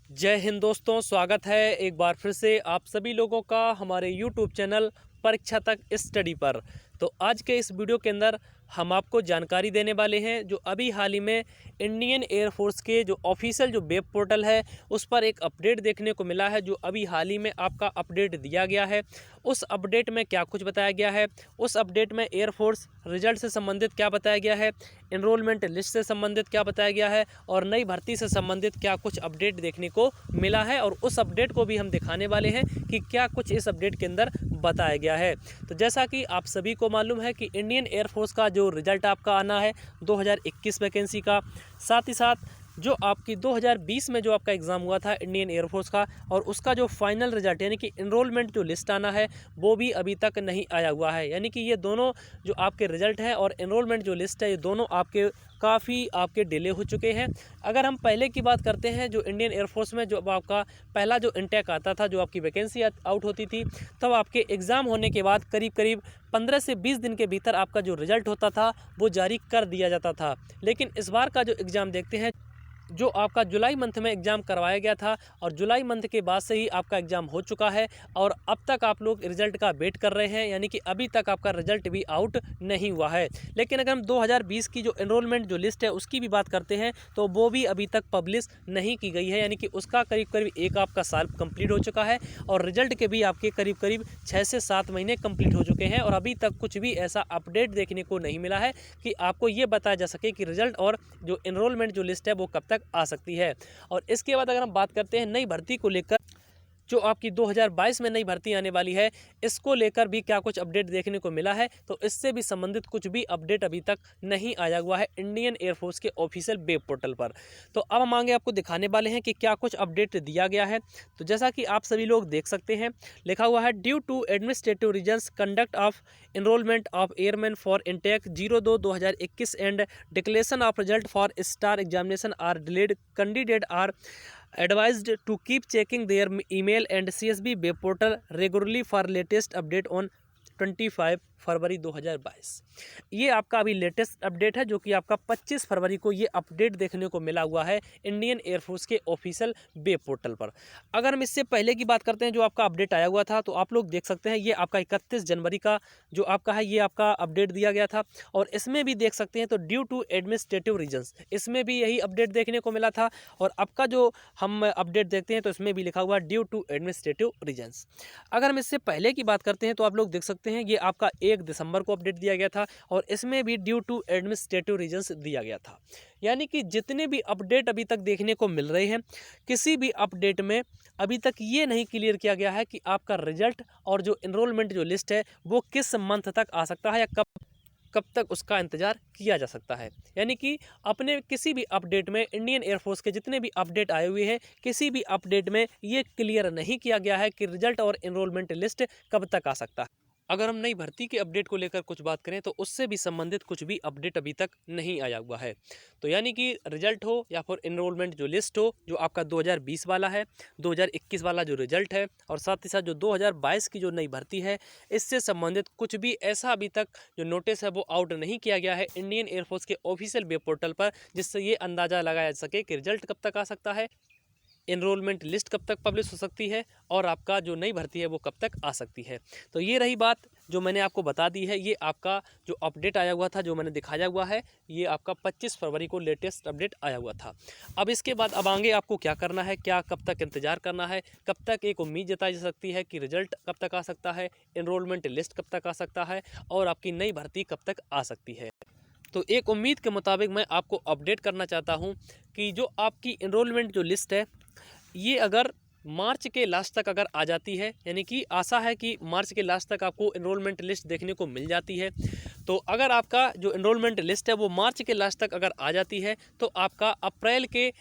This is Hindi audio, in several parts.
जय हिंद दोस्तों, स्वागत है एक बार फिर से आप सभी लोगों का हमारे YouTube चैनल परीक्षा तक स्टडी पर। तो आज के इस वीडियो के अंदर हम आपको जानकारी देने वाले हैं जो अभी हाल ही में इंडियन एयरफोर्स के जो ऑफिशियल जो वेब पोर्टल है उस पर एक अपडेट देखने को मिला है। जो अभी हाल ही में आपका अपडेट दिया गया है, उस अपडेट में क्या कुछ बताया गया है, उस अपडेट में एयरफोर्स रिजल्ट से संबंधित क्या बताया गया है, एनरोलमेंट लिस्ट से संबंधित क्या बताया गया है और नई भर्ती से संबंधित क्या कुछ अपडेट देखने को मिला है। और उस अपडेट को भी हम दिखाने वाले हैं कि क्या कुछ इस अपडेट के अंदर बताया गया है। तो जैसा कि आप सभी को मालूम है कि इंडियन एयरफोर्स का जो रिजल्ट आपका आना है 2021 वैकेंसी का, साथ ही साथ जो आपकी 2020 में जो आपका एग्ज़ाम हुआ था इंडियन एयरफोर्स का, और उसका जो फाइनल रिजल्ट यानी कि एनरोलमेंट जो लिस्ट आना है वो भी अभी तक नहीं आया हुआ है। यानी कि ये दोनों जो आपके रिजल्ट हैं और एनरोलमेंट जो लिस्ट है ये दोनों आपके काफ़ी आपके डिले हो चुके हैं। अगर हम पहले की बात करते हैं, जो इंडियन एयरफोर्स में जो आपका पहला जो इंटेक आता था, जो आपकी वैकेंसी आउट होती थी, तब आपके एग्ज़ाम होने के बाद करीब करीब 15 से 20 दिन के भीतर आपका जो रिज़ल्ट होता था वो जारी कर दिया जाता था। लेकिन इस बार का जो एग्ज़ाम देखते हैं, जो आपका जुलाई मंथ में एग्ज़ाम करवाया गया था और जुलाई मंथ के बाद से ही आपका एग्ज़ाम हो चुका है और अब तक आप लोग रिज़ल्ट का वेट कर रहे हैं। यानी कि अभी तक आपका रिज़ल्ट भी आउट नहीं हुआ है। लेकिन अगर हम 2020 की जो एनरोलमेंट जो लिस्ट है उसकी भी बात करते हैं तो वो भी अभी तक पब्लिश नहीं की गई है। यानी कि उसका करीब करीब एक आपका साल कंप्लीट हो चुका है और रिज़ल्ट के भी आपके करीब करीब 6 से 7 महीने कंप्लीट हो चुके हैं और अभी तक कुछ भी ऐसा अपडेट देखने को नहीं मिला है कि आपको ये बताया जा सके कि रिज़ल्ट और जो एनरोलमेंट जो लिस्ट है वो कब तक आ सकती है। और इसके बाद अगर हम बात करते हैं नई भर्ती को लेकर, जो आपकी 2022 में नई भर्ती आने वाली है, इसको लेकर भी क्या कुछ अपडेट देखने को मिला है, तो इससे भी संबंधित कुछ भी अपडेट अभी तक नहीं आया हुआ है इंडियन एयरफोर्स के ऑफिशियल वेब पोर्टल पर। तो अब हम आगे आपको दिखाने वाले हैं कि क्या कुछ अपडेट दिया गया है। तो जैसा कि आप सभी लोग देख सकते हैं, लिखा हुआ है due to administrative reasons conduct of enrolment of airman for intake 02/2021 and declaration of result for star examination are delayed, candidate are advised to keep checking their email and CSB web portal regularly for latest update on 25 फरवरी 2022। ये आपका अभी लेटेस्ट अपडेट है जो कि आपका 25 फरवरी को ये अपडेट देखने को मिला हुआ है इंडियन एयरफोर्स के ऑफिशियल वेब पोर्टल पर। अगर हम इससे पहले की बात करते हैं, जो आपका अपडेट आया हुआ था, तो आप लोग देख सकते हैं ये आपका 31 जनवरी का जो आपका है ये आपका अपडेट दिया गया था और इसमें भी देख सकते हैं तो ड्यू टू एडमिनिस्ट्रेटिव रीजन्स, इसमें भी यही अपडेट देखने को मिला था। और आपका जो हम अपडेट देखते हैं तो इसमें भी लिखा हुआ ड्यू टू एडमिनिस्ट्रेटिव रीजन्स। अगर हम इससे पहले की बात करते हैं तो आप लोग देख सकते हैं ये आपका 1 दिसंबर को अपडेट दिया गया था और इसमें भी ड्यू टू एडमिनिस्ट्रेटिव रीजन्स दिया गया था। यानी कि जितने भी अपडेट अभी तक देखने को मिल रहे हैं, किसी भी अपडेट में अभी तक ये नहीं क्लियर किया गया है कि आपका रिजल्ट और जो एनरोलमेंट जो लिस्ट है वो किस मंथ तक आ सकता है या कब कब तक उसका इंतजार किया जा सकता है। यानी कि अपने किसी भी अपडेट में इंडियन एयरफोर्स के जितने भी अपडेट आए हुए हैं, किसी भी अपडेट में ये क्लियर नहीं किया गया है कि रिजल्ट और एनरोलमेंट लिस्ट कब तक आ सकता है। अगर हम नई भर्ती के अपडेट को लेकर कुछ बात करें तो उससे भी संबंधित कुछ भी अपडेट अभी तक नहीं आया हुआ है। तो यानी कि रिजल्ट हो या फिर एनरोलमेंट जो लिस्ट हो, जो आपका 2020 वाला है, 2021 वाला जो रिजल्ट है और साथ ही साथ जो 2022 की जो नई भर्ती है, इससे संबंधित कुछ भी ऐसा अभी तक जो नोटिस है वो आउट नहीं किया गया है इंडियन एयरफोर्स के ऑफिशियल वेब पोर्टल पर, जिससे ये अंदाज़ा लगाया जा सके कि रिजल्ट कब तक आ सकता है, एनरोलमेंट लिस्ट कब तक पब्लिश हो सकती है और आपका जो नई भर्ती है वो कब तक आ सकती है। तो ये रही बात जो मैंने आपको बता दी है। ये आपका जो अपडेट आया हुआ था, जो मैंने दिखाया हुआ है, ये आपका 25 फरवरी को लेटेस्ट अपडेट आया हुआ था। अब इसके बाद अब आगे आपको क्या करना है, क्या कब तक इंतज़ार करना है, कब तक एक उम्मीद जताई जा सकती है कि रिजल्ट कब तक आ सकता है, एनरोलमेंट लिस्ट कब तक आ सकता है और आपकी नई भर्ती कब तक आ सकती है। तो एक उम्मीद के मुताबिक मैं आपको अपडेट करना चाहता हूँ कि जो आपकी एनरोलमेंट जो लिस्ट है ये अगर मार्च के लास्ट तक अगर आ जाती है, यानी कि आशा है कि मार्च के लास्ट तक आपको एनरोलमेंट लिस्ट देखने को मिल जाती है। तो अगर आपका जो एनरोलमेंट लिस्ट है वो मार्च के लास्ट तक अगर आ जाती है तो आपका अप्रैल के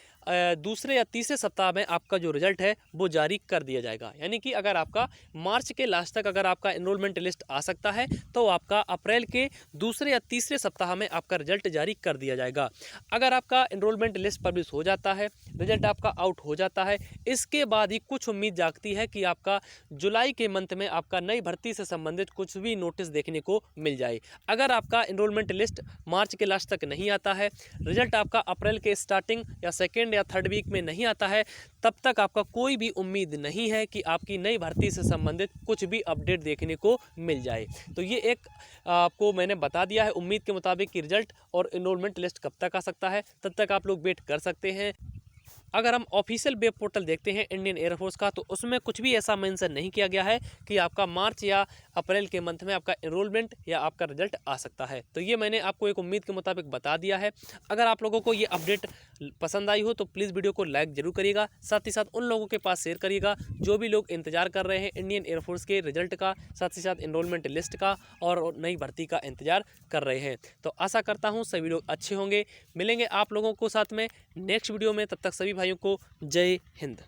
दूसरे या तीसरे सप्ताह में आपका जो रिजल्ट है वो जारी कर दिया जाएगा। यानी कि अगर आपका मार्च के लास्ट तक अगर आपका एनरोलमेंट लिस्ट आ सकता है तो आपका अप्रैल के दूसरे या तीसरे सप्ताह में आपका रिजल्ट जारी कर दिया जाएगा। अगर आपका एनरोलमेंट लिस्ट पब्लिश हो जाता है, रिजल्ट आपका आउट हो जाता है, इसके बाद ही कुछ उम्मीद जागती है कि आपका जुलाई के मंथ में आपका नई भर्ती से संबंधित कुछ भी नोटिस देखने को मिल जाए। अगर आपका एनरोलमेंट लिस्ट मार्च के लास्ट तक नहीं आता है, रिजल्ट आपका अप्रैल के स्टार्टिंग या सेकेंड या 3rd वीक में नहीं आता है तब तक आपका कोई भी उम्मीद नहीं है कि आपकी नई भर्ती से संबंधित कुछ भी अपडेट देखने को मिल जाए। तो ये एक आपको मैंने बता दिया है उम्मीद के मुताबिक कि रिजल्ट और एनरोलमेंट लिस्ट कब तक आ सकता है, तब तक आप लोग वेट कर सकते हैं। अगर हम ऑफिशियल वेब पोर्टल देखते हैं इंडियन एयरफोर्स का, तो उसमें कुछ भी ऐसा मेंशन नहीं किया गया है कि आपका मार्च या अप्रैल के मंथ में आपका एनरोलमेंट या आपका रिजल्ट आ सकता है। तो ये मैंने आपको एक उम्मीद के मुताबिक बता दिया है। अगर आप लोगों को ये अपडेट पसंद आई हो तो प्लीज़ वीडियो को लाइक जरूर करिएगा, साथ ही साथ उन लोगों के पास शेयर करिएगा जो भी लोग इंतजार कर रहे हैं इंडियन एयरफोर्स के रिजल्ट का, साथ ही साथ एनरोलमेंट लिस्ट का और नई भर्ती का इंतजार कर रहे हैं। तो आशा करता हूँ सभी लोग अच्छे होंगे। मिलेंगे आप लोगों को साथ में नेक्स्ट वीडियो में, तब तक सभी भाइयों को जय हिंद।